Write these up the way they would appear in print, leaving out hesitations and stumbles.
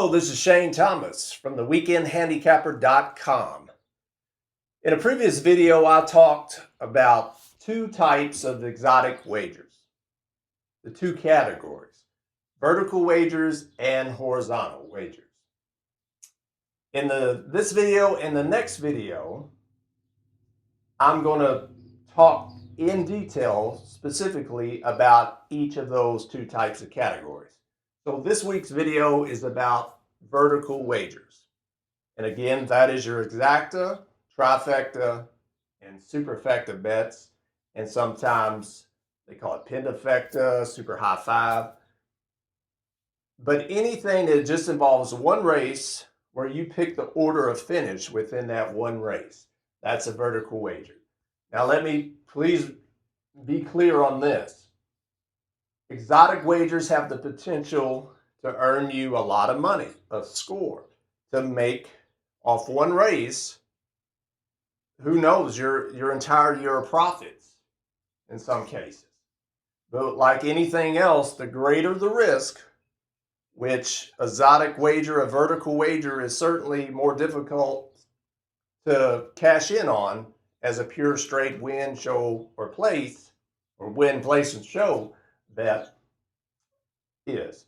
Hello, this is Shane Thomas from the weekendhandicapper.com. In a previous video, I talked about two types of exotic wagers, the two categories, vertical wagers and horizontal wagers. In this video and the next video, I'm going to talk in detail specifically about each of those two types of categories. So this week's video is about vertical wagers. And again, that is your exacta, trifecta, and superfecta bets. And sometimes they call it pendifecta, super high five. But anything that just involves one race where you pick the order of finish within that one race, that's a vertical wager. Now let me please be clear on this. Exotic wagers have the potential to earn you a lot of money, a score, to make off one race, who knows, your entire year of profits in some cases. But like anything else, the greater the risk, which exotic wager, a vertical wager, is certainly more difficult to cash in on as a pure straight win, show, or place, or win, place, and show bet is.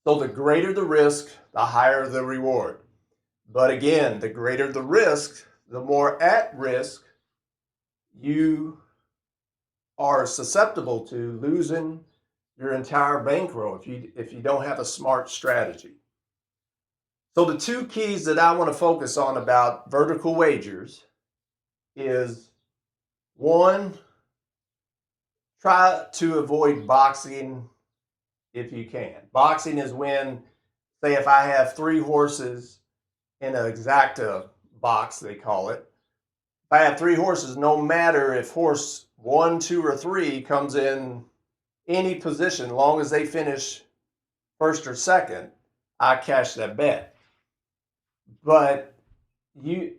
So the greater the risk, the higher the reward. But again, the greater the risk, the more at risk you are susceptible to losing your entire bankroll if you don't have a smart strategy. So the two keys that I want to focus on about vertical wagers is, one, try to avoid boxing if you can. Boxing is when, say, if I have 3 horses in an exacta box, they call it. If I have 3 horses, no matter if horse 1, 2, or 3 comes in any position, long as they finish first or second, I cash that bet. But you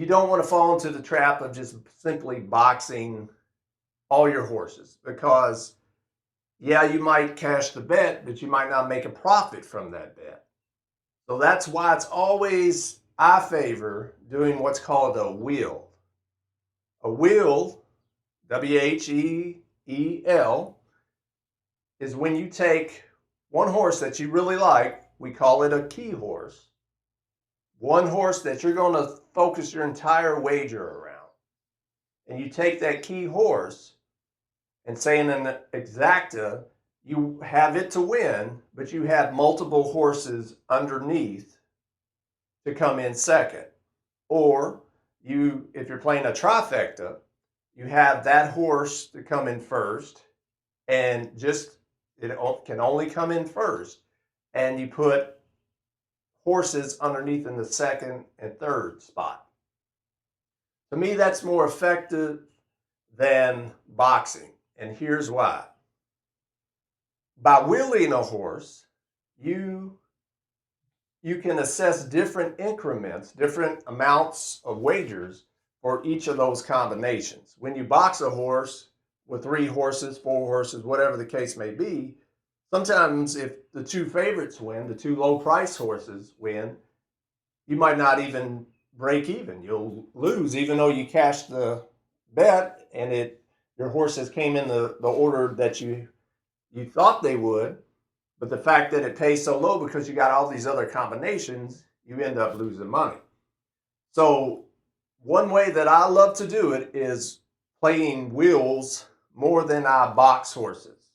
don't want to fall into the trap of just simply boxing all your horses, because yeah, you might cash the bet, but you might not make a profit from that bet. So that's why it's always, I favor doing what's called a wheel. A wheel, W-H-E-E-L, is when you take one horse that you really like, we call it a key horse, one horse that you're going to focus your entire wager around. And you take that key horse, and say in an exacta, you have it to win, but you have multiple horses underneath to come in second. Or if you're playing a trifecta, you have that horse to come in first, and it can only come in first, and you put horses underneath in the second and third spot. To me, that's more effective than boxing. And here's why. By wheeling a horse, you can assess different increments, different amounts of wagers for each of those combinations. When you box a horse with 3 horses, 4 horses, whatever the case may be, sometimes if the 2 favorites win, the 2 low price horses win, you might not even break even. You'll lose even though you cashed the bet and your horses came in the order that you thought they would, but the fact that it pays so low because you got all these other combinations, you end up losing money. So one way that I love to do it is playing wheels more than I box horses.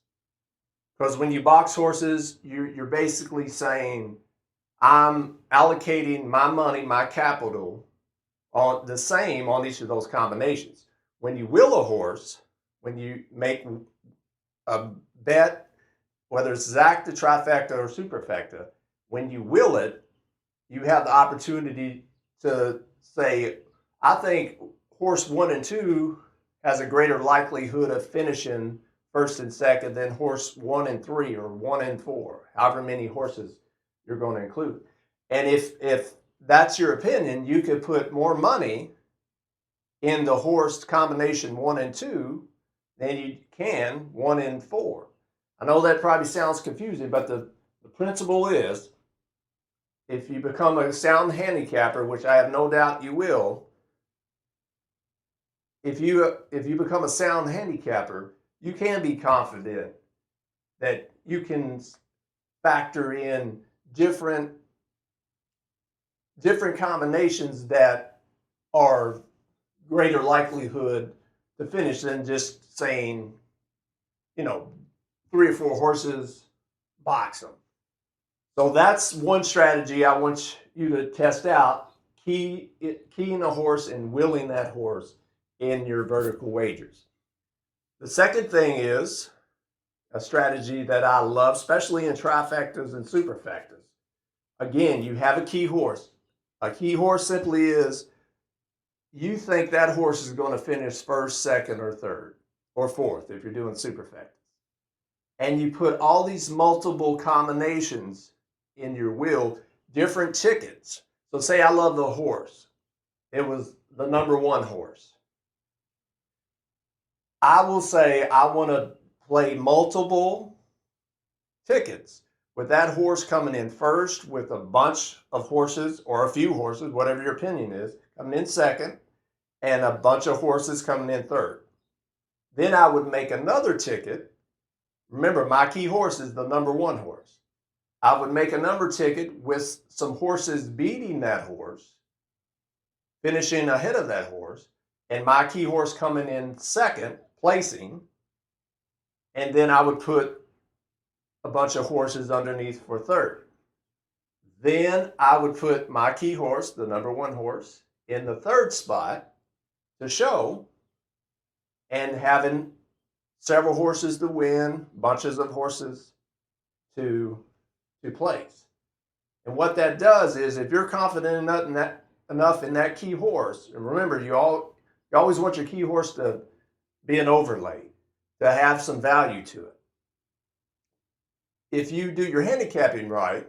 Because when you box horses, you're basically saying, I'm allocating my money, my capital, on the same on each of those combinations. When you wheel a horse, when you make a bet, whether it's exacta, trifecta, or superfecta, when you wheel it, you have the opportunity to say, I think horse 1 and 2 has a greater likelihood of finishing first and second than horse 1 and 3 or 1 and 4, however many horses you're going to include. And if that's your opinion, you could put more money in the horse combination 1 and 2 than you can 1 and 4. I know that probably sounds confusing, but the principle is, if you become a sound handicapper, which I have no doubt you will, if you become a sound handicapper, you can be confident that you can factor in different combinations that are greater likelihood to finish than just saying, 3 or 4 horses, box them. So that's one strategy I want you to test out, keying a horse and willing that horse in your vertical wagers. The second thing is a strategy that I love, especially in trifectas and superfectas. Again, you have a key horse. A key horse simply is you think that horse is going to finish first, second, or third, or fourth if you're doing superfectas. And you put all these multiple combinations in your wheel, different tickets. So say I love the horse. It was the number 1 horse. I will say I want to play multiple tickets with that horse coming in first, with a bunch of horses or a few horses, whatever your opinion is, coming in second, and a bunch of horses coming in third. Then I would make another ticket. Remember, my key horse is the number 1 horse. I would make a number ticket with some horses beating that horse, finishing ahead of that horse, and my key horse coming in second, placing, and then I would put a bunch of horses underneath for third. Then I would put my key horse, the number 1 horse, in the third spot to show, and having several horses to win, bunches of horses to place. And what that does is, if you're confident enough in that key horse, and remember, you always want your key horse to be an overlay, to have some value to it. If you do your handicapping right,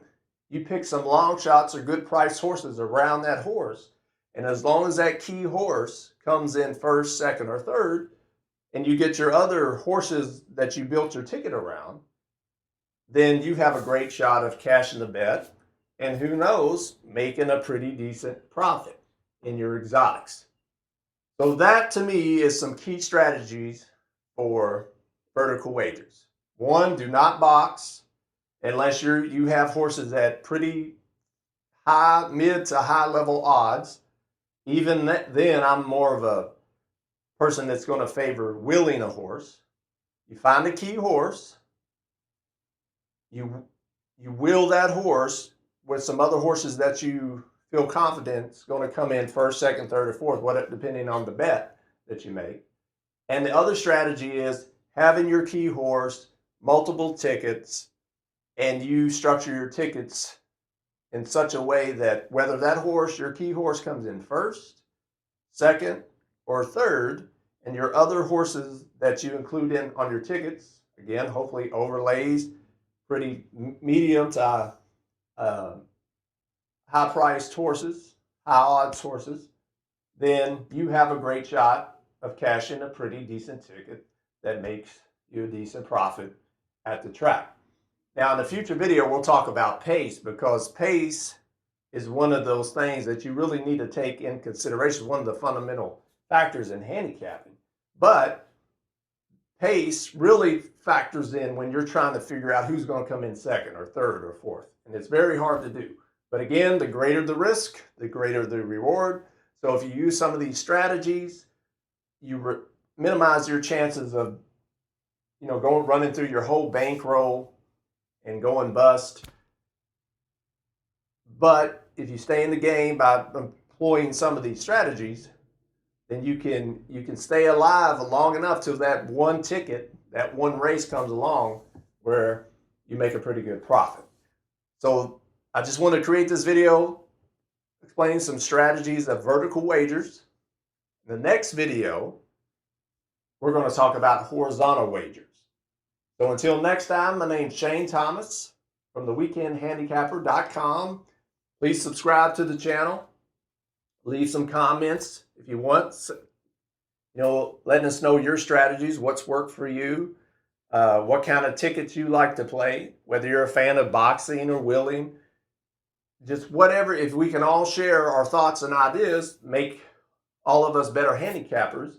you pick some long shots or good priced horses around that horse, and as long as that key horse comes in first, second, or third, and you get your other horses that you built your ticket around, then you have a great shot of cashing the bet, and who knows, making a pretty decent profit in your exotics. So that, to me, is some key strategies for vertical wagers. 1, do not box unless you have horses at pretty high, mid to high level odds. Even then, I'm more of a person that's going to favor willing a horse. You find a key horse, you will that horse with some other horses that you feel confident is going to come in first, second, third, or fourth, depending on the bet that you make. And the other strategy is having your key horse, multiple tickets, and you structure your tickets in such a way that whether that horse, your key horse, comes in first, second, or third, and your other horses that you include in on your tickets, again, hopefully overlays, pretty medium to high-priced horses, high-odds horses, then you have a great shot of cashing a pretty decent ticket that makes you a decent profit at the track. Now, in a future video, we'll talk about pace, because pace is one of those things that you really need to take in consideration, one of the fundamental factors in handicapping. But pace really factors in when you're trying to figure out who's going to come in second or third or fourth. And it's very hard to do. But again, the greater the risk, the greater the reward. So if you use some of these strategies, you minimize your chances of, running through your whole bankroll and going bust. But if you stay in the game by employing some of these strategies, then you can stay alive long enough till that one ticket, that one race comes along where you make a pretty good profit. So I just want to create this video explaining some strategies of vertical wagers. In the next video, we're going to talk about horizontal wagers. So until next time, my name's Shane Thomas from the weekendhandicapper.com. Please subscribe to the channel. Leave some comments if you want, letting us know your strategies, what's worked for you. what kind of tickets you like to play, whether you're a fan of boxing or wheeling, just whatever. If we can all share our thoughts and ideas, make all of us better handicappers.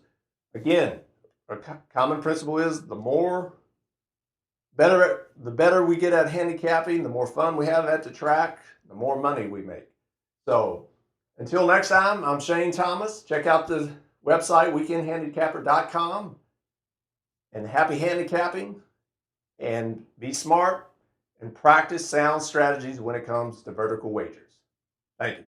Again, a common principle is the better we get at handicapping, the more fun we have at the track, the more money we make. So until next time, I'm Shane Thomas. Check out the website, weekendhandicapper.com. And happy handicapping, and be smart and practice sound strategies when it comes to vertical wagers. Thank you.